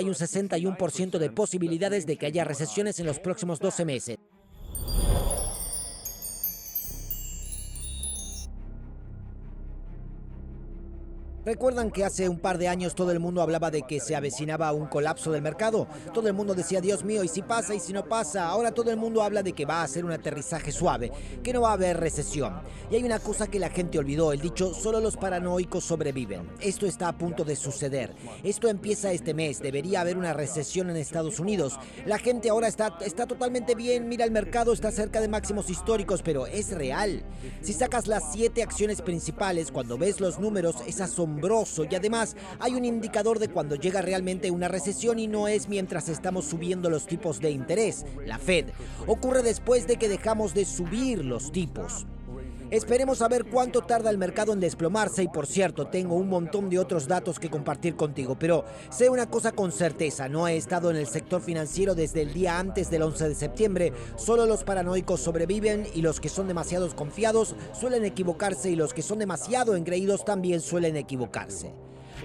hay un 61% de posibilidades de que haya recesiones en los próximos 12 meses. ¿Recuerdan que hace un par de años todo el mundo hablaba de que se avecinaba un colapso del mercado? Todo el mundo decía, Dios mío, ¿y si pasa y si no pasa? Ahora todo el mundo habla de que va a ser un aterrizaje suave, que no va a haber recesión. Y hay una cosa que la gente olvidó, el dicho, solo los paranoicos sobreviven. Esto está a punto de suceder. Esto empieza este mes, debería haber una recesión en Estados Unidos. La gente ahora está totalmente bien, mira el mercado, está cerca de máximos históricos, pero es real. Si sacas las 7 acciones principales, cuando ves los números, es asombroso. Y además hay un indicador de cuando llega realmente una recesión y no es mientras estamos subiendo los tipos de interés, la Fed. Ocurre después de que dejamos de subir los tipos. Esperemos a ver cuánto tarda el mercado en desplomarse y por cierto, tengo un montón de otros datos que compartir contigo, pero sé una cosa con certeza, no he estado en el sector financiero desde el día antes del 11 de septiembre, solo los paranoicos sobreviven y los que son demasiado confiados suelen equivocarse y los que son demasiado engreídos también suelen equivocarse.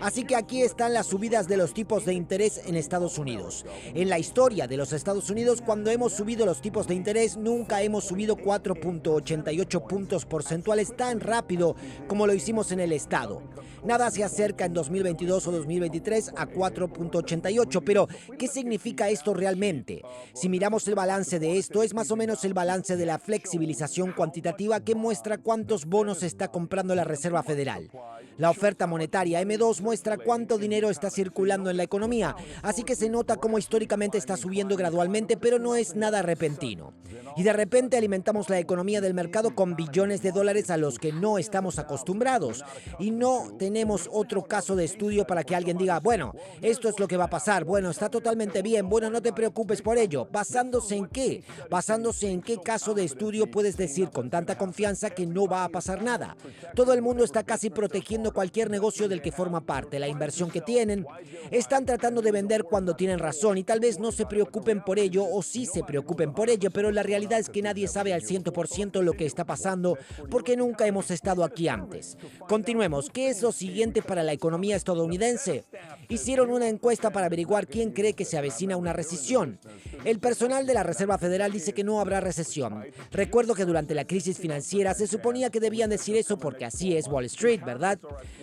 Así que aquí están las subidas de los tipos de interés en Estados Unidos. En la historia de los Estados Unidos, cuando hemos subido los tipos de interés, nunca hemos subido 4.88 puntos porcentuales tan rápido como lo hicimos en el estado. Nada se acerca en 2022 o 2023 a 4.88, pero ¿qué significa esto realmente? Si miramos el balance de esto, es más o menos el balance de la flexibilización cuantitativa que muestra cuántos bonos está comprando la Reserva Federal. La oferta monetaria M2 muestra cuánto dinero está circulando en la economía, así que se nota cómo históricamente está subiendo gradualmente, pero no es nada repentino. Y de repente alimentamos la economía del mercado con billones de dólares a los que no estamos acostumbrados. Y no tenemos otro caso de estudio para que alguien diga, bueno, esto es lo que va a pasar, bueno, está totalmente bien, bueno, no te preocupes por ello. ¿Basándose en qué? ¿Basándose en qué caso de estudio puedes decir con tanta confianza que no va a pasar nada? Todo el mundo está casi protegiendo cualquier negocio del que forma parte, la inversión que tienen. Están tratando de vender cuando tienen razón y tal vez no se preocupen por ello o sí se preocupen por ello, pero la realidad es que nadie sabe al 100% lo que está pasando porque nunca hemos estado aquí antes. Continuemos. ¿Qué es lo siguiente para la economía estadounidense? Hicieron una encuesta para averiguar quién cree que se avecina una recesión. El personal de la Reserva Federal dice que no habrá recesión. Recuerdo que durante la crisis financiera se suponía que debían decir eso porque así es Wall Street, ¿verdad?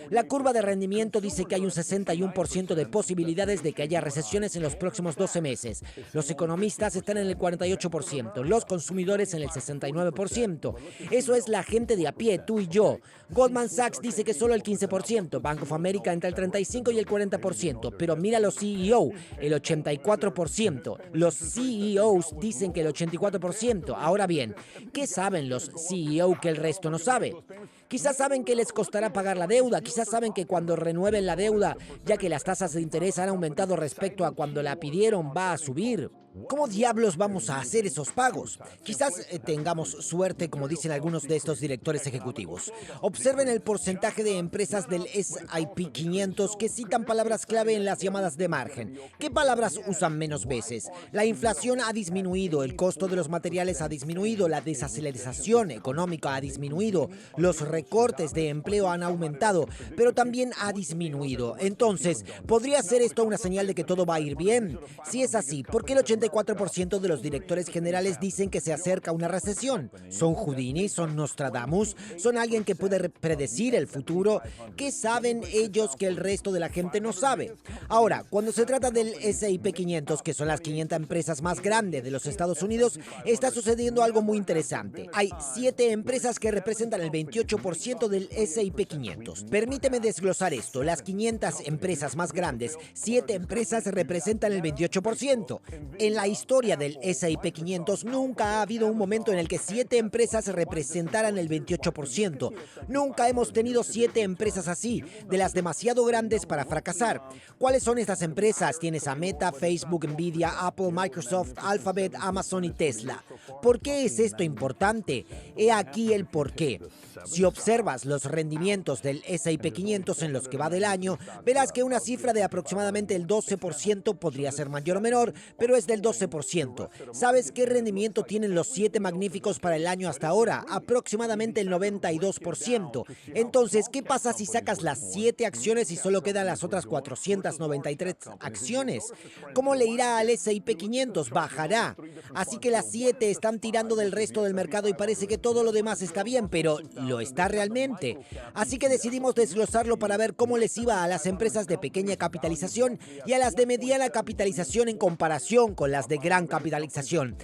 La curva de rendimiento dice que hay un 61% de posibilidades de que haya recesiones en los próximos 12 meses. Los economistas están en el 48%, los consumidores en el 69%. Eso es la gente de a pie, tú y yo. Goldman Sachs dice que solo el 15%, Bank of America entre el 35 y el 40%, pero mira los CEO, el 84%. Los CEOs dicen que el 84%. Ahora bien, ¿qué saben los CEO que el resto no sabe? Quizás saben que les costará pagar la deuda, quizás saben que cuando renueven la deuda, ya que las tasas de interés han aumentado respecto a cuando la pidieron, va a subir. ¿Cómo diablos vamos a hacer esos pagos? Quizás tengamos suerte, como dicen algunos de estos directores ejecutivos. Observen el porcentaje de empresas del S&P 500 que citan palabras clave en las llamadas de margen. ¿Qué palabras usan menos veces? La inflación ha disminuido, el costo de los materiales ha disminuido, la desaceleración económica ha disminuido, los recortes de empleo han aumentado, pero también ha disminuido. Entonces, ¿podría ser esto una señal de que todo va a ir bien? Si es así, ¿por qué el 84% de los directores generales dicen que se acerca una recesión? ¿Son Houdini? ¿Son Nostradamus? ¿Son alguien que puede predecir el futuro? ¿Qué saben ellos que el resto de la gente no sabe? Ahora, cuando se trata del S&P 500, que son las 500 empresas más grandes de los Estados Unidos, está sucediendo algo muy interesante. Hay 7 empresas que representan el 28% del S&P 500. Permíteme desglosar esto. Las 500 empresas más grandes, 7 empresas representan el 28%. En la historia del S&P 500 nunca ha habido un momento en el que 7 empresas representaran el 28%. Nunca hemos tenido 7 empresas así, de las demasiado grandes para fracasar. ¿Cuáles son estas empresas? Tienes a Meta, Facebook, Nvidia, Apple, Microsoft, Alphabet, Amazon y Tesla. ¿Por qué es esto importante? He aquí el porqué. Si observas los rendimientos del S&P 500 en los que va del año, verás que una cifra de aproximadamente el 12% podría ser mayor o menor, pero es del 12%. ¿Sabes qué rendimiento tienen los 7 magníficos para el año hasta ahora? Aproximadamente el 92%. Entonces, ¿qué pasa si sacas las 7 acciones y solo quedan las otras 493 acciones? ¿Cómo le irá al S&P 500? Bajará. Así que las 7 están tirando del resto del mercado y parece que todo lo demás está bien, pero ¿lo está realmente? Así que decidimos desglosarlo para ver cómo les iba a las empresas de pequeña capitalización y a las de mediana capitalización en comparación con las de gran capitalización.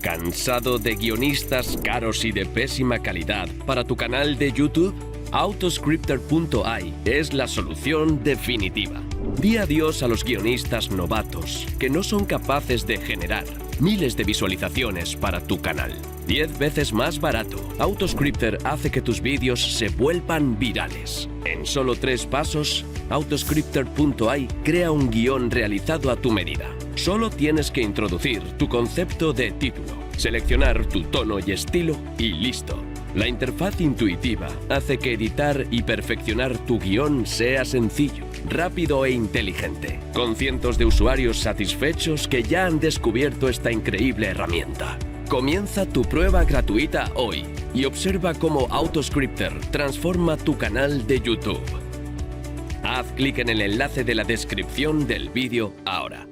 ¿Cansado de guionistas caros y de pésima calidad para tu canal de YouTube? Autoscripter.ai es la solución definitiva. Di adiós a los guionistas novatos que no son capaces de generar miles de visualizaciones para tu canal. 10 veces más barato. Autoscripter hace que tus vídeos se vuelvan virales. En solo 3 pasos, Autoscripter.ai crea un guión realizado a tu medida. Solo tienes que introducir tu concepto de título, seleccionar tu tono y estilo y listo. La interfaz intuitiva hace que editar y perfeccionar tu guión sea sencillo, rápido e inteligente, con cientos de usuarios satisfechos que ya han descubierto esta increíble herramienta. Comienza tu prueba gratuita hoy y observa cómo Autoscripter transforma tu canal de YouTube. Haz clic en el enlace de la descripción del vídeo ahora.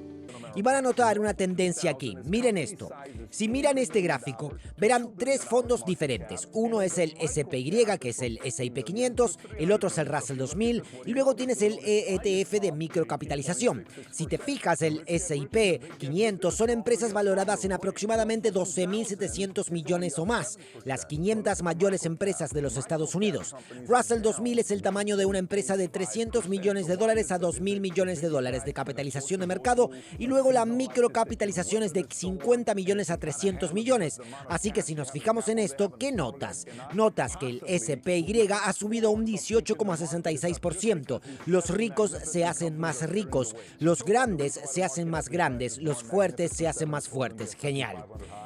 Y van a notar una tendencia aquí. Miren esto. Si miran este gráfico, verán 3 fondos diferentes. Uno es el SPY, que es el S&P 500, el otro es el Russell 2000 y luego tienes el ETF de microcapitalización. Si te fijas, el S&P 500 son empresas valoradas en aproximadamente 12.700 millones o más, las 500 mayores empresas de los Estados Unidos. Russell 2000 es el tamaño de una empresa de 300 millones de dólares a 2.000 millones de dólares de capitalización de mercado y luego la microcapitalización es de 50 millones a 300 millones. Así que si nos fijamos en esto, ¿qué notas? Notas que el SPY ha subido un 18,66%. Los ricos se hacen más ricos, los grandes se hacen más grandes, los fuertes se hacen más fuertes. Genial.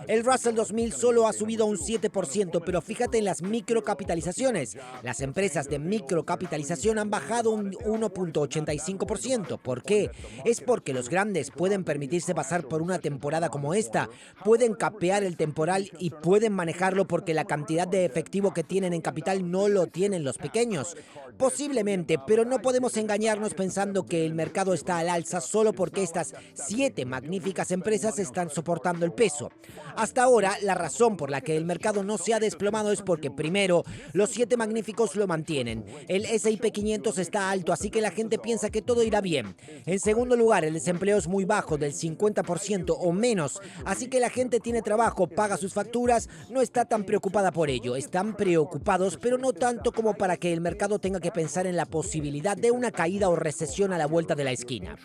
El Russell 2000 solo ha subido un 7%, pero fíjate en las microcapitalizaciones. Las empresas de microcapitalización han bajado un 1,85%. ¿Por qué? Es porque los grandes pueden permitirse pasar por una temporada como esta, pueden capear el temporal y pueden manejarlo porque la cantidad de efectivo que tienen en capital no lo tienen los pequeños. Posiblemente, pero no podemos engañarnos pensando que el mercado está al alza solo porque estas 7 magníficas empresas están soportando el peso. Hasta ahora, la razón por la que el mercado no se ha desplomado es porque, primero, los 7 magníficos lo mantienen. El S&P 500 está alto, así que la gente piensa que todo irá bien. En segundo lugar, el desempleo es muy bajo, del 50% o menos, así que la gente tiene trabajo, paga sus facturas, no está tan preocupada por ello. Están preocupados, pero no tanto como para que el mercado tenga que pensar en la posibilidad de una caída o recesión a la vuelta de la esquina.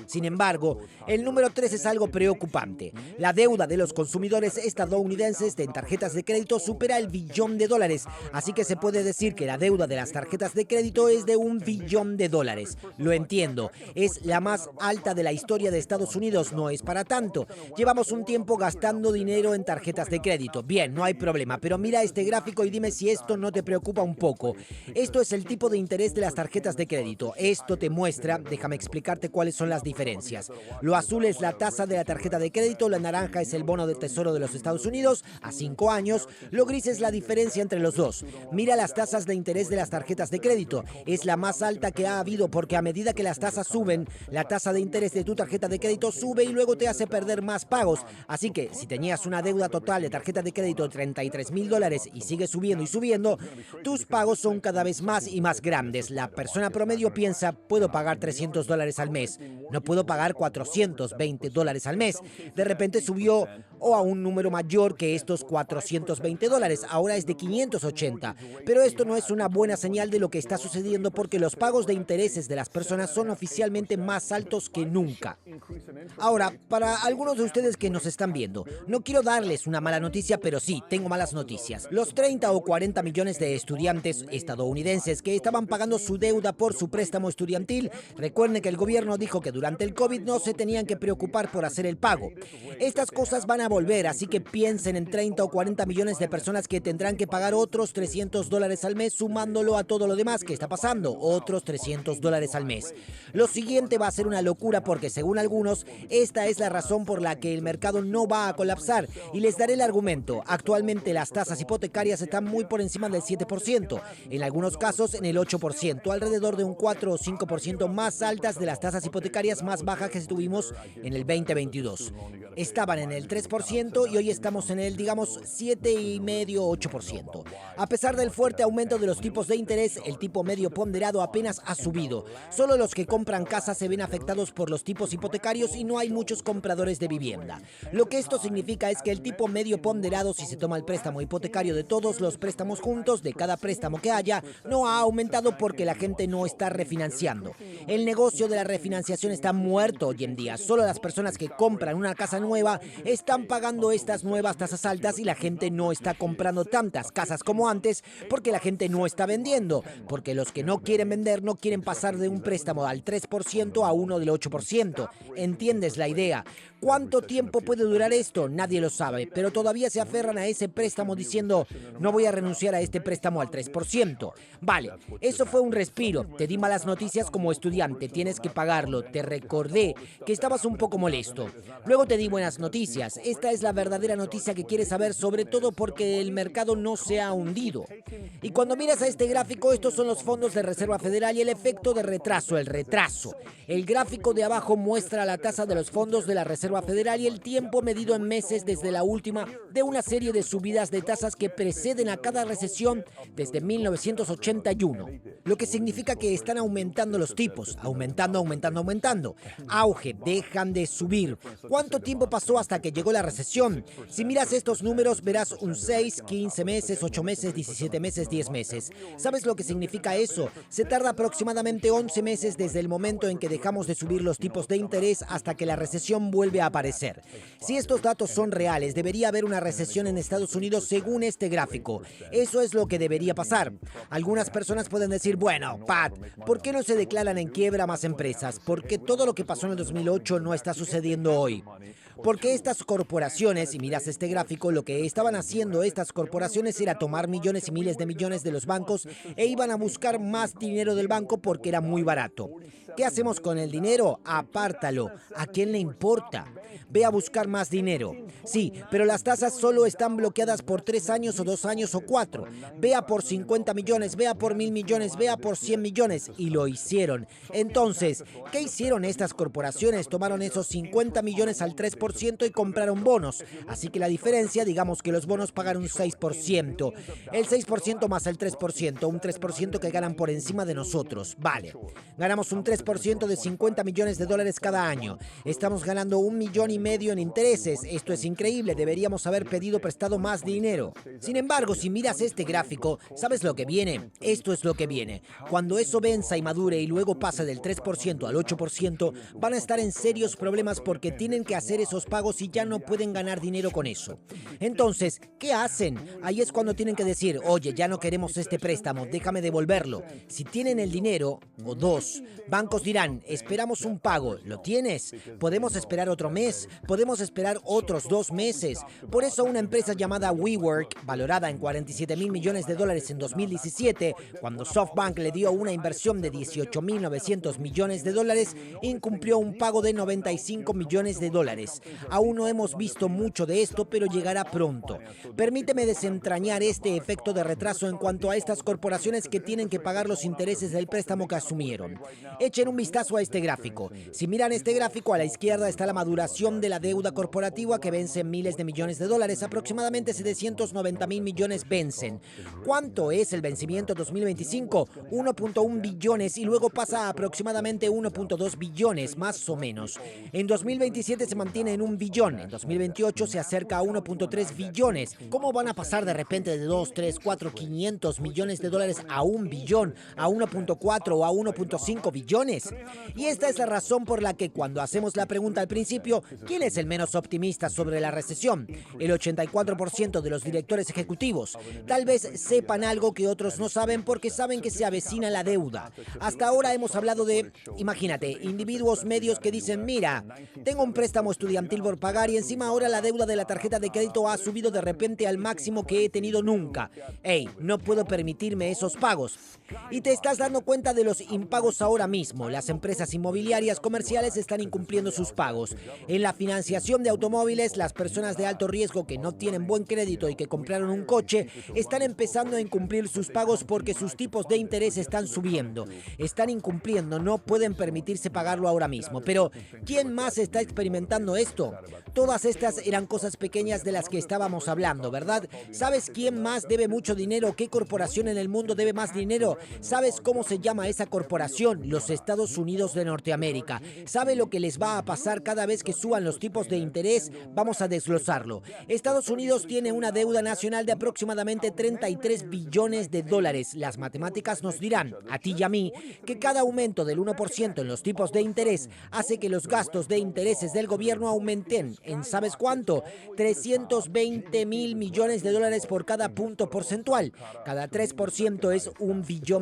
Sin embargo, el número 3 es algo preocupante. La deuda de los consumidores estadounidenses en tarjetas de crédito supera el billón de dólares, así que se puede decir que la deuda de las tarjetas de crédito es de $1 billón. Lo entiendo, es la más alta de la historia de Estados Unidos, no es para tanto. Llevamos un tiempo gastando dinero en tarjetas de crédito. Bien, no hay problema, pero mira este gráfico y dime si esto no te preocupa un poco. Esto es el tipo de interés de las tarjetas de crédito. Esto te muestra, déjame explicarte cuáles son las diferencias. Lo azul es la tasa de la tarjeta de crédito, la naranja es el bono de tesoro de los Estados Unidos a 5 años, lo gris es la diferencia entre los dos. Mira las tasas de interés de las tarjetas de crédito. Es la más alta que ha habido porque a medida que las tasas suben, la tasa de interés de tu tarjeta de crédito sube y luego te hace perder más pagos. Así que si tenías una deuda total de tarjeta de crédito de $33,000 y sigue subiendo y subiendo, tus pagos son cada vez más y más grandes. La persona promedio piensa, puedo pagar $300 al mes, no puedo pagar $420 al mes. De repente subió o a un número mayor que estos $420, ahora es de 580. Pero esto no es una buena señal de lo que está sucediendo porque los pagos de intereses de las personas son oficialmente más altos que nunca. Ahora, para algunos de ustedes que nos están viendo, no quiero darles una mala noticia, pero sí, tengo malas noticias. Los 30 o 40 millones de estudiantes estadounidenses que estaban pagando su deuda por su préstamo estudiantil, recuerden que el gobierno dijo que durante el COVID no se tenían que preocupar por hacer el pago. Estas cosas van a volver, así que piensen en 30 o 40 millones de personas que tendrán que pagar otros $300 al mes, sumándolo a todo lo demás que está pasando, otros $300 al mes. Lo siguiente va a ser una locura porque, según algunos, esta es la razón por la que el mercado no va a colapsar, y les daré el argumento. Actualmente las tasas hipotecarias están muy por encima del 7%, en algunos casos en el 8%, alrededor de un 4 o 5% más altas de las tasas hipotecarias más bajas que tuvimos en el 2022. Estaban en el 3% y hoy estamos en el, digamos, 7,5-8%. A pesar del fuerte aumento de los tipos de interés, el tipo medio ponderado apenas ha subido. Solo los que compran casas se ven afectados por los tipos hipotecarios y no hay muchos compradores de vivienda. Lo que esto significa es que el tipo medio ponderado, si se toma el préstamo hipotecario de todos los préstamos juntos, de cada préstamo que haya, no ha aumentado porque la gente no está refinanciando. El negocio de la refinanciación está muerto hoy en día. Solo las personas que compran una casa nueva están pagando estas nuevas tasas altas y la gente no está comprando tantas casas como antes porque la gente no está vendiendo, porque los que no quieren vender no quieren pasar de un préstamo al 3% a uno del 8%. ¿Entiendes la idea? ¿Cuánto tiempo puede durar esto? Nadie lo sabe, pero todavía se aferran a ese préstamo diciendo, no voy a renunciar a este préstamo al 3%. Vale, eso fue un respiro. Te di malas noticias como estudiante, tienes que pagarlo. Te recordé que estabas un poco molesto. Luego te di buenas noticias. Esta es la verdadera noticia que quieres saber, sobre todo porque el mercado no se ha hundido. Y cuando miras a este gráfico, estos son los fondos de Reserva Federal y el efecto de retraso, el retraso. El gráfico de abajo muestra la tasa de los fondos de la Reserva Federal y el tiempo medido en meses desde la última de una serie de subidas de tasas que preceden a cada recesión desde 1981. Lo que significa que están aumentando los tipos, aumentando. Auge, dejan de subir. ¿Cuánto tiempo pasó hasta que llegó la recesión? Si miras estos números verás un 6, 15 meses, 8 meses, 17 meses, 10 meses. ¿Sabes lo que significa eso? Se tarda aproximadamente 11 meses desde el momento en que dejamos de subir los tipos de interés hasta que la recesión vuelve a aparecer. Si estos datos son reales, debería haber una recesión en Estados Unidos según este gráfico. Eso es lo que debería pasar. Algunas personas pueden decir, bueno, Pat, ¿por qué no se declaran en quiebra más empresas? ¿Por qué todo lo que pasó en el 2008 no está sucediendo hoy? Porque estas corporaciones, y miras este gráfico, lo que estaban haciendo estas corporaciones era tomar millones y miles de millones de los bancos e iban a buscar más dinero del banco porque era muy barato. ¿Qué hacemos con el dinero? Apártalo. ¿A quién le importa? Ve a buscar más dinero. Sí, pero las tasas solo están bloqueadas por 3 años o 2 años o 4. Vea por 50 millones, vea por 1,000 millones, vea por 100 millones. Y lo hicieron. Entonces, ¿qué hicieron estas corporaciones? Tomaron esos 50 millones al 3% y compraron bonos. Así que la diferencia, digamos que los bonos pagan un 6%. El 6% más el 3%, un 3% que ganan por encima de nosotros. Vale, ganamos un 3% de 50 millones de dólares cada año. Estamos ganando 1,5 millones en intereses. Esto es increíble. Deberíamos haber pedido prestado más dinero. Sin embargo, si miras este gráfico, ¿sabes lo que viene? Esto es lo que viene. Cuando eso venza y madure y luego pase del 3% al 8%, van a estar en serios problemas porque tienen que hacer esos pagos y ya no pueden ganar dinero con eso. Entonces, ¿qué hacen? Ahí es cuando tienen que decir, oye, ya no queremos este préstamo, déjame devolverlo. Si tienen el dinero, o dos, bancos dirán, esperamos un pago. ¿Lo tienes? Podemos esperar otro mes, podemos esperar otros 2 meses. Por eso una empresa llamada WeWork, valorada en $47,000 millones en 2017, cuando SoftBank le dio una inversión de $18,900 millones, incumplió un pago de $95 millones. Aún no hemos visto mucho de esto, pero llegará pronto. Permíteme desentrañar este efecto de retraso en cuanto a estas corporaciones que tienen que pagar los intereses del préstamo que asumieron. Echen un vistazo a este gráfico. Si miran este gráfico, a la izquierda está la maduración de la deuda corporativa que vence en miles de millones de dólares. Aproximadamente 790,000 millones vencen. ¿Cuánto es el vencimiento 2025? 1.1 billones y luego pasa a aproximadamente 1.2 billones, más o menos. En 2027 se mantiene en 1 billón. En 2028 se acerca a 1.3 billones. ¿Cómo van a pasar de repente de 2, 3, 4, 500 millones de dólares a 1 billón, a 1.4 o a 1.5 billones? Y esta es la razón por la Recuerda que cuando hacemos la pregunta al principio, ¿quién es el menos optimista sobre la recesión? El 84% de los directores ejecutivos. Tal vez sepan algo que otros no saben porque saben que se avecina la deuda. Hasta ahora hemos hablado de, imagínate, individuos medios que dicen, mira, tengo un préstamo estudiantil por pagar y encima ahora la deuda de la tarjeta de crédito ha subido de repente al máximo que he tenido nunca. Hey, no puedo permitirme esos pagos. Y te estás dando cuenta de los impagos ahora mismo. Las empresas inmobiliarias comerciales están incumpliendo sus pagos. En la financiación de automóviles, las personas de alto riesgo que no tienen buen crédito y que compraron un coche están empezando a incumplir sus pagos porque sus tipos de interés están subiendo. Están incumpliendo, no pueden permitirse pagarlo ahora mismo. Pero, ¿quién más está experimentando esto? Todas estas eran cosas pequeñas de las que estábamos hablando, ¿verdad? ¿Sabes quién más debe mucho dinero? ¿Qué corporación en el mundo debe más dinero? ¿Sabes cómo se llama esa corporación? Los Estados Unidos de Norteamérica. ¿Sabe lo que les va a pasar cada vez que suban los tipos de interés? Vamos a desglosarlo. Estados Unidos tiene una deuda nacional de aproximadamente 33 billones de dólares. Las matemáticas nos dirán, a ti y a mí, que cada aumento del 1% en los tipos de interés hace que los gastos de intereses del gobierno aumenten. ¿En sabes cuánto? 320 mil millones de dólares por cada punto porcentual. Cada 3% es $1 billón.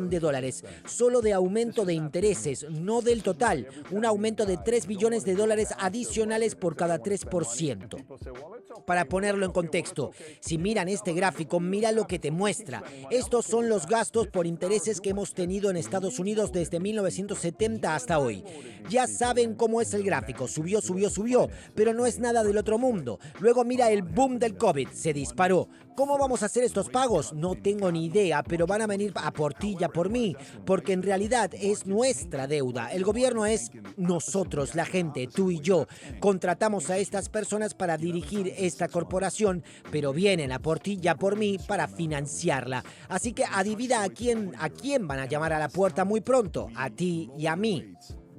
Solo de aumento de intereses, no del total. Un aumento de 3 billones de dólares adicionales por cada 3%. Para ponerlo en contexto, si miran este gráfico, mira lo que te muestra. Estos son los gastos por intereses que hemos tenido en Estados Unidos desde 1970 hasta hoy. Ya saben cómo es el gráfico. Subió, subió, subió, pero no es nada del otro mundo. Luego mira el boom del COVID. Se disparó. ¿Cómo vamos a hacer estos pagos? No tengo ni idea, pero van a venir a por ti y a por mí, porque en realidad es nuestra deuda. El gobierno es nosotros, la gente, tú y yo. Contratamos a estas personas para dirigir esta corporación, pero vienen a por ti y a por mí para financiarla. Así que adivina a quién van a llamar a la puerta muy pronto, a ti y a mí.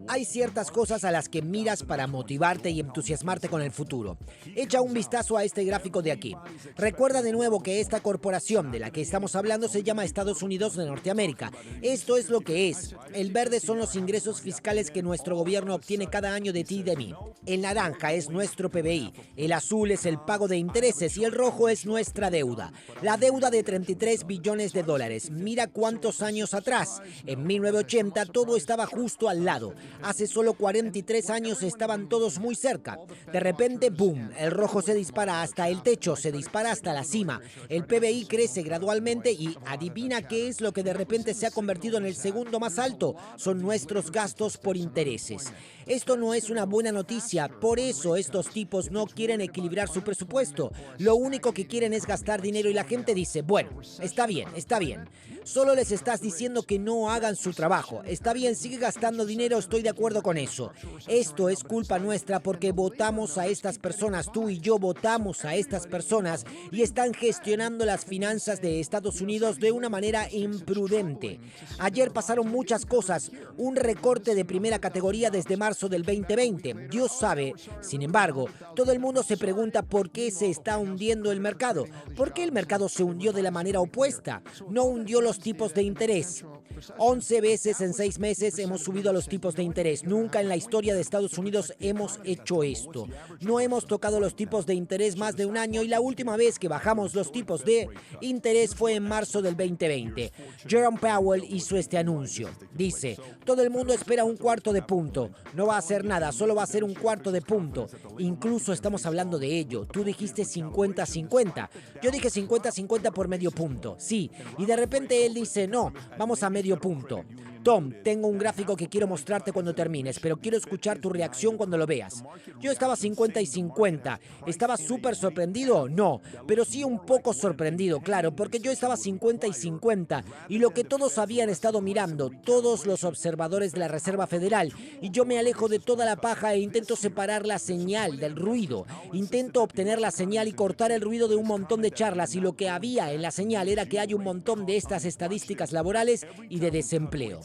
Hay ciertas cosas a las que miras para motivarte y entusiasmarte con el futuro. Echa un vistazo a este gráfico de aquí. Recuerda de nuevo que esta corporación de la que estamos hablando se llama Estados Unidos de Norteamérica. Esto es lo que es. El verde son los ingresos fiscales que nuestro gobierno obtiene cada año de ti y de mí. El naranja es nuestro PBI, el azul es el pago de intereses y el rojo es nuestra deuda. La deuda de 33 billones de dólares. Mira cuántos años atrás. En 1980 todo estaba justo al lado. Hace solo 43 años estaban todos muy cerca. De repente, ¡boom! El rojo se dispara hasta el techo, se dispara hasta la cima. El PBI crece gradualmente y adivina qué es lo que de repente se ha convertido en el segundo más alto. Son nuestros gastos por intereses. Esto no es una buena noticia, por eso estos tipos no quieren equilibrar su presupuesto. Lo único que quieren es gastar dinero y la gente dice, bueno, está bien, está bien. Solo les estás diciendo que no hagan su trabajo. Está bien, sigue gastando dinero, estoy de acuerdo con eso. Esto es culpa nuestra porque votamos a estas personas, tú y yo votamos a estas personas y están gestionando las finanzas de Estados Unidos de una manera imprudente. Ayer pasaron muchas cosas, un recorte de primera categoría desde marzo del 2020. Dios sabe, sin embargo, todo el mundo se pregunta por qué se está hundiendo el mercado. ¿Por qué el mercado se hundió de la manera opuesta? No hundió los tipos de interés. 11 veces en 6 meses hemos subido los tipos de interés. Nunca en la historia de Estados Unidos hemos hecho esto. No hemos tocado los tipos de interés más de un año y la última vez que bajamos los tipos de interés fue en marzo del 2020. Jerome Powell hizo este anuncio. Dice, todo el mundo espera un cuarto de punto. No va a hacer nada, solo va a ser un cuarto de punto. Incluso estamos hablando de ello. Tú dijiste 50-50. Yo dije 50-50 por medio punto. Sí. Y de repente él dice, no, vamos a medio punto. Tom, tengo un gráfico que quiero mostrarte cuando termines, pero quiero escuchar tu reacción cuando lo veas. Yo estaba 50-50. ¿Estaba súper sorprendido? No, pero sí un poco sorprendido, claro, porque yo estaba 50-50 y lo que todos habían estado mirando, todos los observadores de la Reserva Federal, y yo me alejo de toda la paja e intento separar la señal del ruido. Intento obtener la señal y cortar el ruido de un montón de charlas y lo que había en la señal era que hay un montón de estas estadísticas laborales y de desempleo.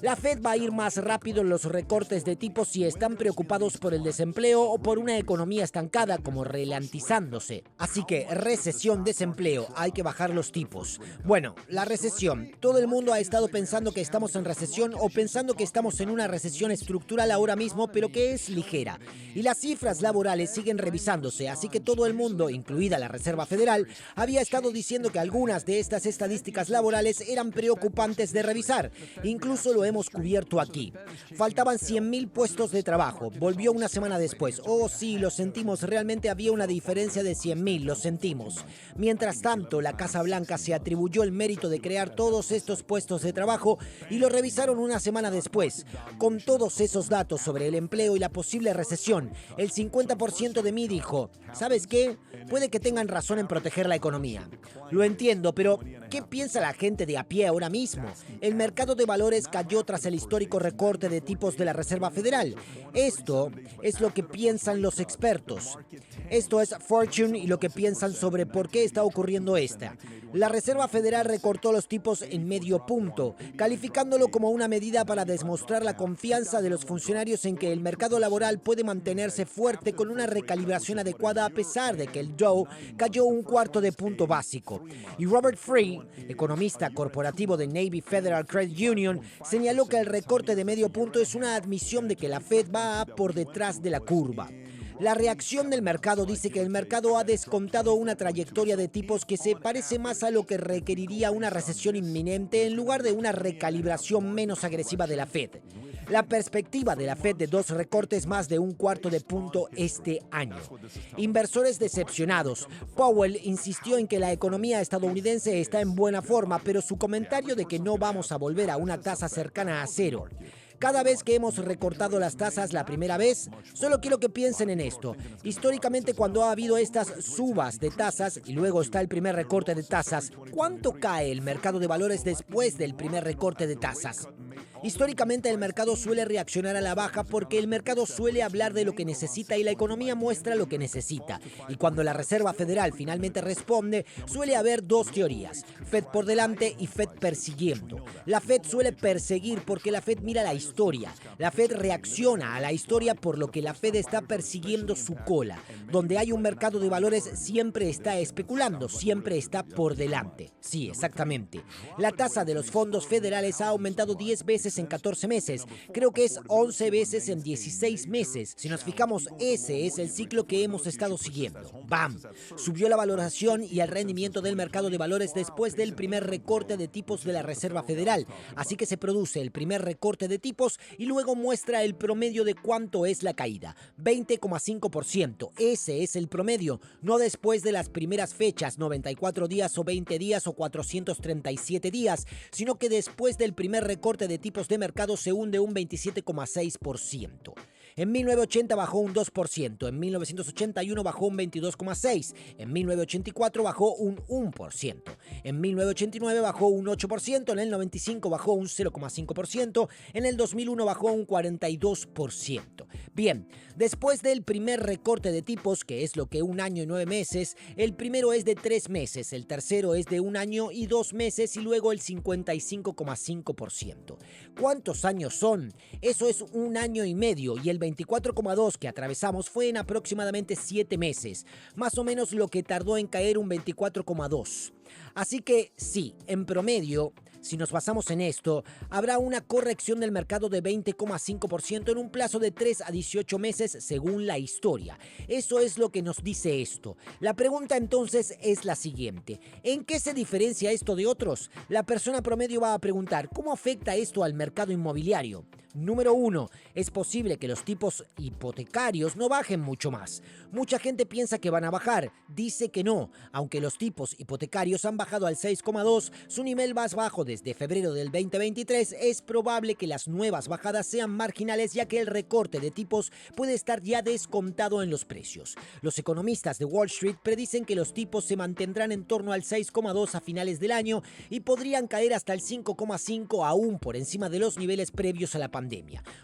La Fed va a ir más rápido en los recortes de tipos si están preocupados por el desempleo o por una economía estancada como ralentizándose. Así que recesión, desempleo, hay que bajar los tipos. Bueno, la recesión. Todo el mundo ha estado pensando que estamos en recesión o pensando que estamos en una recesión estructural ahora mismo, pero que es ligera. Y las cifras laborales siguen revisándose, así que todo el mundo, incluida la Reserva Federal, había estado diciendo que algunas de estas estadísticas laborales eran preocupantes de revisar. Incluso lo hemos cubierto aquí. Faltaban 100.000 puestos de trabajo. Volvió una semana después. Oh, sí, lo sentimos. Realmente había una diferencia de 100.000. Lo sentimos. Mientras tanto, la Casa Blanca se atribuyó el mérito de crear todos estos puestos de trabajo y lo revisaron una semana después. Con todos esos datos sobre el empleo y la posible recesión, el 50% de mí dijo, ¿sabes qué? Puede que tengan razón en proteger la economía. Lo entiendo, pero ¿qué piensa la gente de a pie ahora mismo? El mercado de valores cayó tras el histórico recorte de tipos de la Reserva Federal. Esto es lo que piensan los expertos. Esto es Fortune y lo que piensan sobre por qué está ocurriendo esta. La Reserva Federal recortó los tipos en medio punto, calificándolo como una medida para demostrar la confianza de los funcionarios en que el mercado laboral puede mantenerse fuerte con una recalibración adecuada a pesar de que el Dow cayó 1/4 de punto básico. Y Robert Free, economista corporativo de Navy Federal Credit Union, señaló que el recorte de medio punto es una admisión de que la Fed va por detrás de la curva. La reacción del mercado dice que el mercado ha descontado una trayectoria de tipos que se parece más a lo que requeriría una recesión inminente en lugar de una recalibración menos agresiva de la Fed. La perspectiva de la Fed de 2 recortes más de 1/4 de punto este año. Inversores decepcionados. Powell insistió en que la economía estadounidense está en buena forma, pero su comentario de que no vamos a volver a una tasa cercana a cero. Cada vez que hemos recortado las tasas la primera vez, solo quiero que piensen en esto. Históricamente, cuando ha habido estas subas de tasas y luego está el primer recorte de tasas, ¿cuánto cae el mercado de valores después del primer recorte de tasas? Históricamente el mercado suele reaccionar a la baja porque el mercado suele hablar de lo que necesita y la economía muestra lo que necesita. Y cuando la Reserva Federal finalmente responde, suele haber 2 teorías, Fed por delante y Fed persiguiendo. La Fed suele perseguir porque la Fed mira la historia. La Fed reacciona a la historia por lo que la Fed está persiguiendo su cola. Donde hay un mercado de valores siempre está especulando, siempre está por delante. Sí, exactamente. La tasa de los fondos federales ha aumentado 10 veces en 14 meses. Creo que es 11 veces en 16 meses. Si nos fijamos, ese es el ciclo que hemos estado siguiendo. ¡Bam! Subió la valoración y el rendimiento del mercado de valores después del primer recorte de tipos de la Reserva Federal. Así que se produce el primer recorte de tipos y luego muestra el promedio de cuánto es la caída. 20,5%. Ese es el promedio. No después de las primeras fechas, 94 días o 20 días o 437 días, sino que después del primer recorte de tipos de mercado se hunde un 27,6%. En 1980 bajó un 2%, en 1981 bajó un 22,6%, en 1984 bajó un 1%, en 1989 bajó un 8%, en el 95 bajó un 0,5%, en el 2001 bajó un 42%. Bien, después del primer recorte de tipos, que es lo que 1 año y 9 meses, el primero es de 3 meses, el tercero es de 1 año y 2 meses y luego el 55,5%. ¿Cuántos años son? Eso es 1 año y medio y el 24,2 que atravesamos fue en aproximadamente 7 meses, más o menos lo que tardó en caer un 24,2. Así que sí, en promedio, si nos basamos en esto, habrá una corrección del mercado de 20,5% en un plazo de 3 a 18 meses según la historia. Eso es lo que nos dice esto. La pregunta entonces es la siguiente: ¿en qué se diferencia esto de otros? La persona promedio va a preguntar: ¿cómo afecta esto al mercado inmobiliario? Número 1. Es posible que los tipos hipotecarios no bajen mucho más. Mucha gente piensa que van a bajar. Dice que no. Aunque los tipos hipotecarios han bajado al 6,2, su nivel más bajo desde febrero del 2023, es probable que las nuevas bajadas sean marginales ya que el recorte de tipos puede estar ya descontado en los precios. Los economistas de Wall Street predicen que los tipos se mantendrán en torno al 6,2 a finales del año y podrían caer hasta el 5,5 aún por encima de los niveles previos a la pandemia.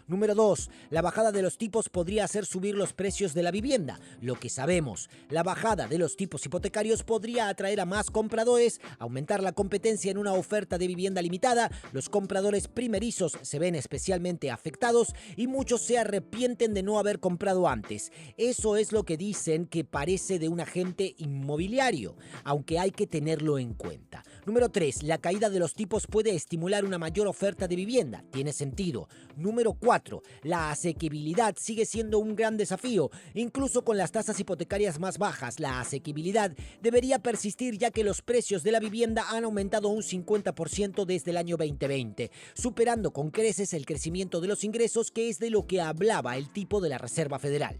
Número 2. La bajada de los tipos podría hacer subir los precios de la vivienda. Lo que sabemos, la bajada de los tipos hipotecarios podría atraer a más compradores compradores, aumentar la competencia en una oferta de vivienda limitada, los compradores primerizos se ven especialmente afectados y muchos se arrepienten de no haber comprado antes. Eso es lo que dicen que parece de un agente inmobiliario, aunque hay que tenerlo en cuenta. Número 3. La caída de los tipos puede estimular una mayor oferta de vivienda. Tiene sentido. Número 4. La asequibilidad sigue siendo un gran desafío. Incluso con las tasas hipotecarias más bajas, la asequibilidad debería persistir ya que los precios de la vivienda han aumentado un 50% desde el año 2020, superando con creces el crecimiento de los ingresos, que es de lo que hablaba el tipo de la Reserva Federal.